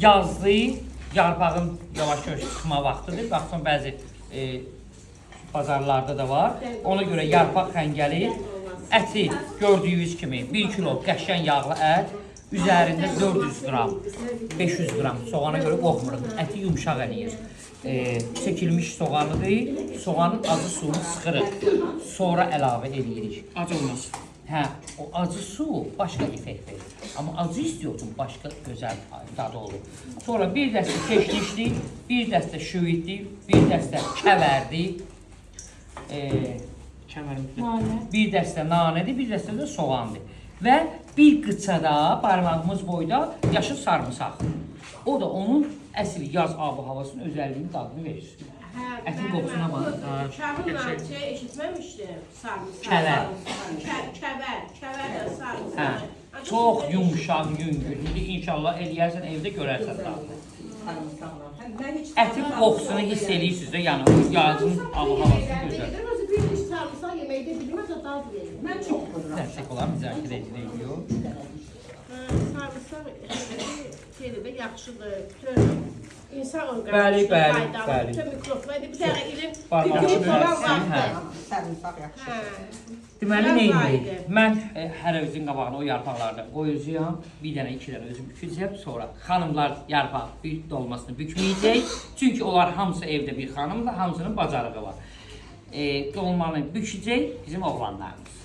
Yazlı yarpağın yavaş-yavaş çıxma vaxtıdır. Baxın bəzi bazarlarda da var. Ona görə yarpaq xəngəli əti gördüyünüz kimi 1 kilo qəşəng yağlı ət, üzərində 400 qram, 500 qram soğana görə qorxmuruq. Əti yumşaq eləyir. Çəkilmiş soğanıdır. Soğanın acı suyunu sıxırıq. Sonra əlavə edirik. Acı olmaz. Hə, o acı su başqa effekt verir. Amma acı istiyordum, başqa gözəl dadı olur. Sonra bir dəstə keşnişli, bir dəstə şüvitli, bir dəstə kəvərli, bir dəstə nanədir, bir dəstə də soğandır. Və bir qıçada, parmağımız boyda yaşıl sarımsaq. O da onun əsl yaz ab-havasının özəlliyini, dadını verir. Ətin qoxusuna bax. Kavunla eşitməmişdim. Sarımsaq. Kəvər. Kəvər də sarımsaq. Hə, çox yumşaq, yüngül. İndi inşallah eləyərsən, evdə görərsən dadını. Ətin qoxusunu hiss eləyirsiniz də, yəni yazın ab-havasını gözəl. Bir diş sarımsaq yeməkdə bilməz o dad verir. Mən çox vururam. Dəstək olan müzakirə edilir. Sarımsaq şeydə yaxşıdır. Bütün insan Bəli, orqanizminə bəli, faydalı. bəli. Bütün mikroplar bir dənə ilin Barmağı tükürük olan bölərsin, hə. vaxtı. Sarımsaq yaxşı. Deməli, Yaz neyim? ayıdır. Mən hər evimizin qabağına o yarpaqlarda qoyacağam. Bir dənə, iki dənə özüm bükəcəm. Sonra xanımlar yarpaq bir dolmasını bükməyəcək. Çünki onlar hamısı evdə bir xanımdır, hamısının bacarığı var. Dolmanı bükəcək bizim oğlanlarımız.